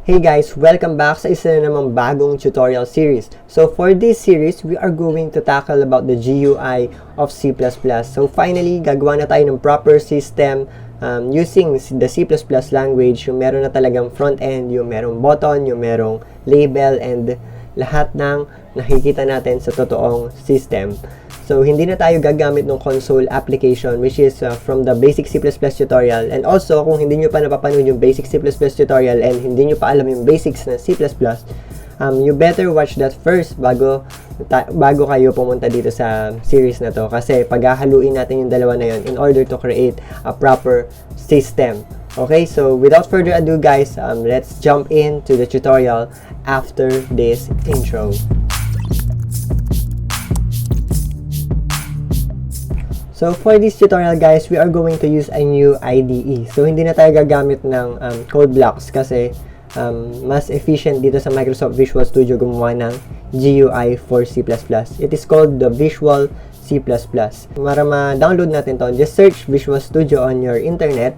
Hey guys, welcome back sa isa na namang bagong tutorial series. So for this series, we are going to tackle about the GUI of C++. So finally, gagawa na tayo ng proper system using the C++ language, yung meron na talagang front end, yung merong button, yung merong label, and lahat ng nakikita natin sa totoong system. So, hindi na tayo gagamit ng console application, which is from the basic C++ tutorial. And also, kung hindi nyo pa napapanood yung basic C++ tutorial and hindi nyo pa alam yung basics na C++, you better watch that first bago kayo pumunta dito sa series na to. Kasi paghahaluin natin yung dalawa na yun in order to create a proper system. Okay, so without further ado guys, let's jump into the tutorial after this intro. So, for this tutorial guys, we are going to use a new IDE. So, hindi na tayo gagamit ng code blocks kasi mas efficient dito sa Microsoft Visual Studio gumawa ng GUI for C++. It is called the Visual C++. Para ma-download natin to, just search Visual Studio on your internet.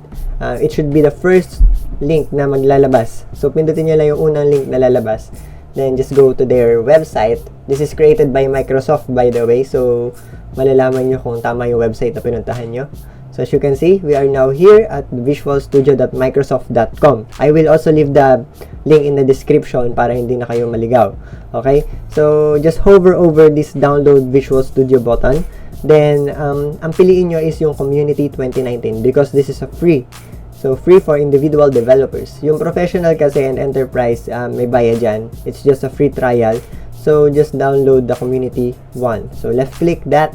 It should be the first link na maglalabas. So, pindutin nyo lang yung unang link na lalabas. Then, just go to their website. This is created by Microsoft, by the way. So, malalaman nyo kung tama yung website na pinuntahan nyo. So, as you can see, we are now here at visualstudio.microsoft.com. I will also leave the link in the description para hindi na kayo maligaw. Okay? So, just hover over this download Visual Studio button. Then, ang piliin nyo is yung Community 2019 because this is a free. So, free for individual developers. Yung professional kasi and enterprise, may bayad dyan. It's just a free trial. So, just download the Community 1. So, left-click that.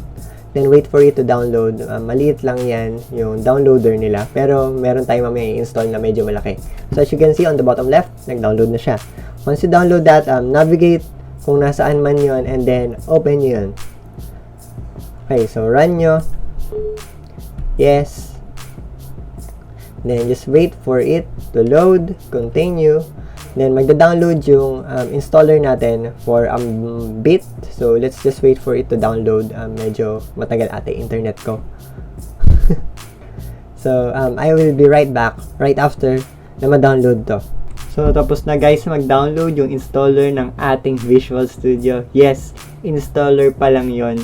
Then, wait for it to download. Maliit lang yan, yung downloader nila. Pero, meron tayo mamaya i-install na medyo malaki. So, as you can see on the bottom left, nag-download na siya. Once you download that, navigate kung nasaan man yon and then, open nyo yun. Okay, so, run nyo. Yes. Then, just wait for it to load. Continue. Then, magda-download yung installer natin for a bit. So, let's just wait for it to download. Medyo matagal ate internet ko. So, I will be right back right after na ma-download to. So, tapos na guys mag-download yung installer ng ating Visual Studio. Yes, installer pa lang yon.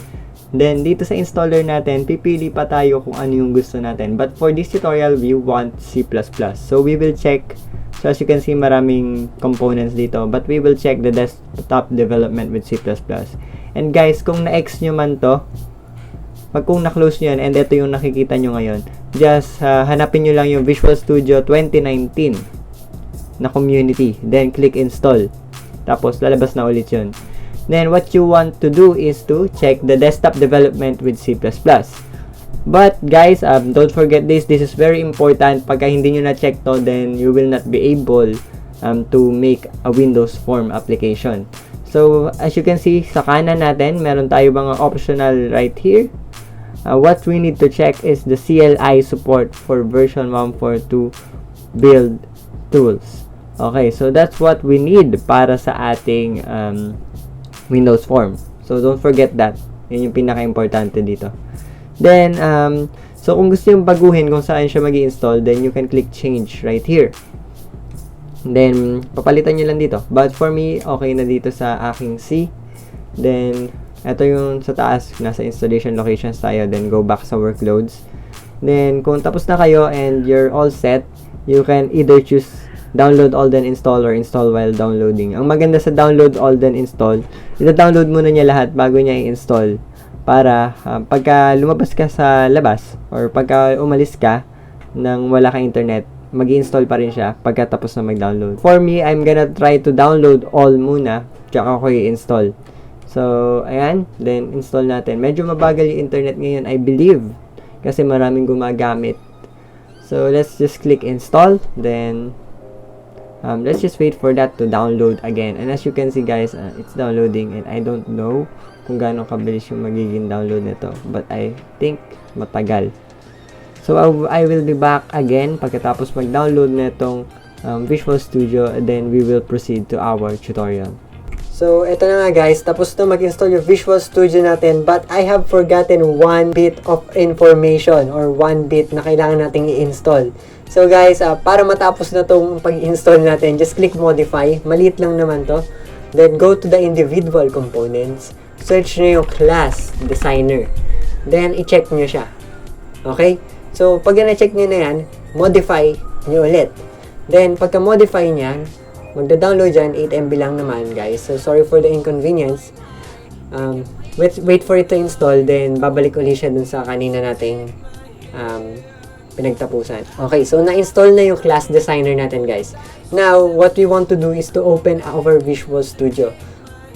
Then, dito sa installer natin, pipili pa tayo kung ano yung gusto natin. But for this tutorial, we want C++. So, we will check. So, as you can see, maraming components dito. But we will check the desktop development with C++. And guys, kung na-X nyo man to, kung na-close nyo yan, and ito yung nakikita nyo ngayon, just hanapin nyo lang yung Visual Studio 2019 na community. Then, click install. Tapos, lalabas na ulit yun. Then, what you want to do is to check the desktop development with C++. But guys, don't forget this. This is very important. Pagka hindi nyo na-check to, then you will not be able to make a Windows Form application. So, as you can see, sa kanan natin, meron tayo mga optional right here. What we need to check is the CLI support for version 142 build tools. Okay, so that's what we need para sa ating Windows Form. So, don't forget that. Yun yung pinaka-importante dito. Then, so kung gusto yung baguhin kung saan siya mag-i-install, then you can click change right here. Then, papalitan nyo lang dito. But for me, okay na dito sa aking C. Then, ito yung sa taas, nasa installation locations tayo. Then, go back sa workloads. Then, kung tapos na kayo and you're all set, you can either choose download all then install or install while downloading. Ang maganda sa download all then install, ita-download muna niya lahat bago niya i-install. Para pagka lumabas ka sa labas or pagka umalis ka nang wala kang internet, mag-i-install pa rin siya pagkatapos na mag-download. For me, I'm gonna try to download all muna tsaka ko i-install. So, ayan. Then, install natin. Medyo mabagal yung internet ngayon, I believe. Kasi maraming gumagamit. So, let's just click install. Then, let's just wait for that to download again. And as you can see guys, it's downloading and I don't know kung gaano kabilis yung magiging download nito. But I think matagal. So, I will be back again pagkatapos mag-download na itong Visual Studio. Then, we will proceed to our tutorial. So, ito na nga guys. Tapos na mag-install yung Visual Studio natin. But I have forgotten one bit of information or one bit na kailangan nating i-install. So guys, para matapos na tong pag-install natin, just click modify. Maliit lang naman to. Then go to the individual components. Search nyo yung class designer. Then i-check nyo siya. Okay? So pag na-check nyo na yan, modify nyo ulit. Then pagka-modify niyan, magda-download dyan, 8 MB lang naman guys. So sorry for the inconvenience. Wait for it to install, then babalik ulit siya dun sa kanina nating pinagtapusan. Okay, so na-install na yung class designer natin guys. Now, what we want to do is to open our Visual Studio.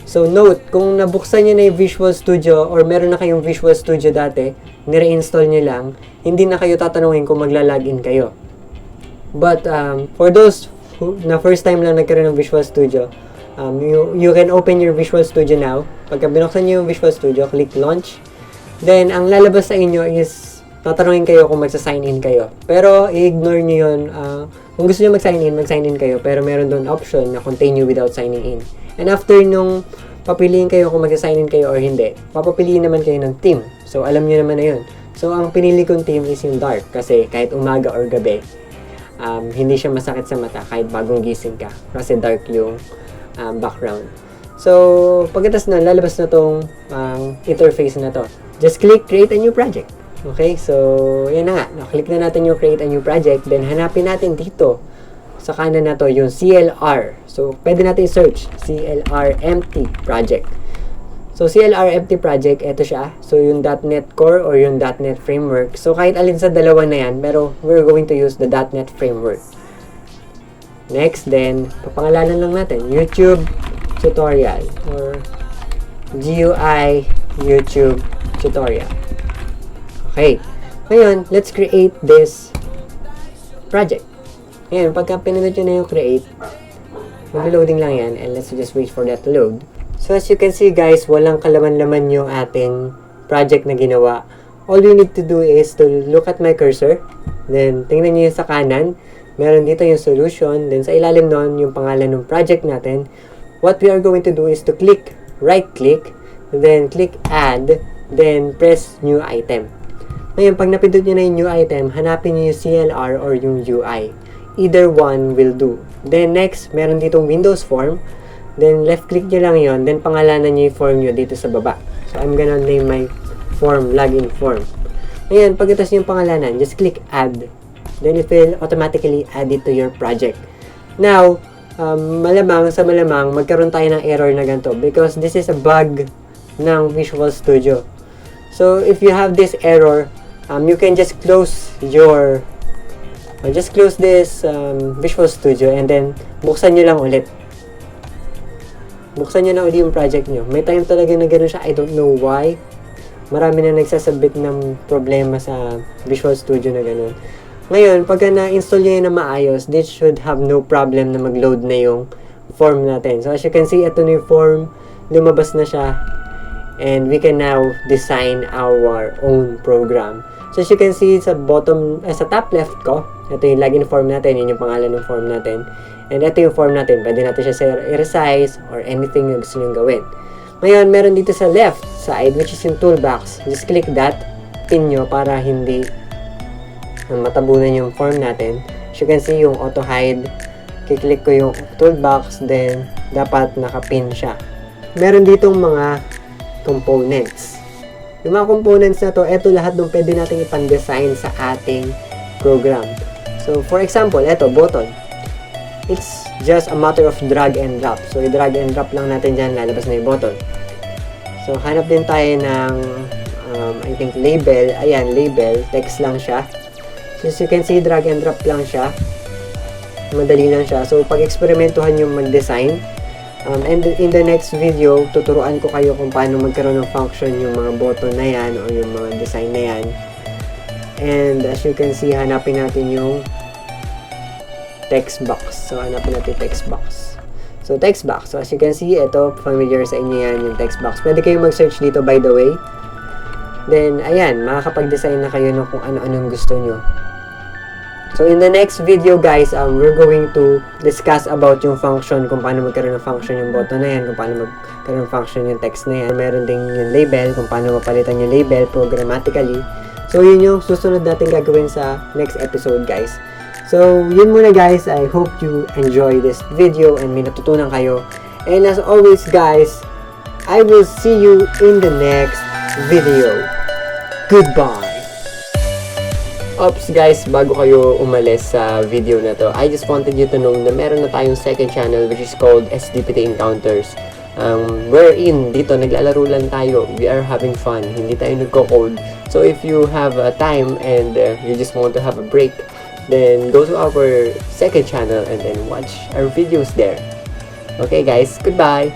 So note, kung nabuksan nyo na yung Visual Studio or meron na kayong Visual Studio dati, nire-install nyo lang, hindi na kayo tatanungin kung magla-login kayo. But for those who na first time lang nagkaroon ng Visual Studio, you can open your Visual Studio now. Pagka binuksan nyo yung Visual Studio, click launch. Then, ang lalabas sa inyo is tatanungin kayo kung magsa-sign in kayo. Pero, i-ignore nyo yun. Kung gusto nyo mag-sign in kayo. Pero meron doon option na continue without signing in. And after nung papiliin kayo kung magsa-sign in kayo or hindi, papapiliin naman kayo ng team. So, alam nyo naman na yun. So, ang pinili kong team is yung dark. Kasi kahit umaga or gabi, hindi siya masakit sa mata kahit bagong gising ka. Kasi dark yung background. So, pagkatapos na, lalabas na tong interface na to. Just click create a new project. Okay, so, yan na nga. Naklik na natin yung create a new project. Then, hanapin natin dito sa kanan na to yung CLR. So, pwede natin i-search CLR empty project. So, CLR empty project, ito siya. So, yung .NET Core or yung .NET Framework. So, kahit alin sa dalawa na yan, pero we're going to use the .NET Framework. Next, then, papangalanan lang natin, YouTube tutorial or GUI YouTube tutorial. Okay. Ngayon, let's create this project. Ngayon, pagka pinindot nyo na yung create, mag-loading lang yan and let's just wait for that to load. So, as you can see guys, walang kalaman-laman yung ating project na ginawa. All you need to do is to look at my cursor. Then, tingnan nyo yung sa kanan. Meron dito yung solution. Then, sa ilalim nun, yung pangalan ng project natin. What we are going to do is to click, right-click, then click add, then press new item. Ngayon, pag napindot nyo na yung new item, hanapin nyo yung CLR or yung UI. Either one will do. Then next, meron ditong Windows form. Then left-click nyo lang yon. Then pangalanan nyo yung form nyo dito sa baba. So I'm gonna name my form, login form. Ngayon, pagkatapos nyo yung pangalanan, just click add. Then it will automatically add it to your project. Now, malamang magkaroon tayo ng error na ganito because this is a bug ng Visual Studio. So if you have this error, you can just close your this Visual Studio and then buksan nyo lang ulit. Buksan nyo na ulit yung project nyo. May time talaga na gano'n siya. I don't know why. Marami na nagsasabit ng problema sa Visual Studio na gano'n. Ngayon, pagka na-install nyo yun na maayos, this should have no problem na mag-load na yung form natin. So as you can see, ito na yung form. Lumabas na siya. And we can now design our own program. So as you can see sa bottom, sa top left ko, ito yung login form natin, yun yung pangalan ng form natin. And ito yung form natin, pwede natin siya i-resize or anything na gusto nyo gawin. Ngayon, meron dito sa left side, which is yung toolbox. Just click that, pin nyo para hindi matabunan yung form natin. As you can see, yung auto hide, kiklik ko yung toolbox, then dapat nakapin siya. Meron ditong mga components. Yung mga components na to, eto lahat doon pwede natin ipan-design sa ating program. So, for example, eto, button. It's just a matter of drag and drop. So, i-drag and drop lang natin dyan, lalabas na yung button. So, hanap din tayo ng, I think, label. Ayan, label. Text lang siya. So, as you can see, drag and drop lang siya. Madali lang siya. So, pag-eksperimentuhan yung mag-design. And in the next video, tuturuan ko kayo kung paano magkaroon ng function yung mga button na yan o yung mga design na yan. And as you can see, hanapin natin yung text box. So, hanapin natin text box. So, text box. So, as you can see, ito, familiar sa inyo yan, yung text box. Pwede kayong mag-search dito, by the way. Then, ayan, makakapag-design na kayo ng kung ano-anong gusto nyo. So, in the next video, guys, we're going to discuss about yung function, kung paano magkaroon ng function yung button na yan, kung paano magkaroon ng function yung text na yan. Meron din yung label, kung paano mapalitan yung label programmatically. So, yun yung susunod natin gagawin sa next episode, guys. So, yun muna guys. I hope you enjoy this video and may natutunan kayo. And as always guys, I will see you in the next video. Goodbye! Ops guys, bago kayo umalis sa video na to, I just wanted you to know na meron na tayong second channel which is called SDPT Encounters. Wherein dito naglalaro lang tayo. We are having fun. Hindi tayo nagko-code. So if you have time and you just want to have a break, then go to our second channel and then watch our videos there. Okay guys, goodbye!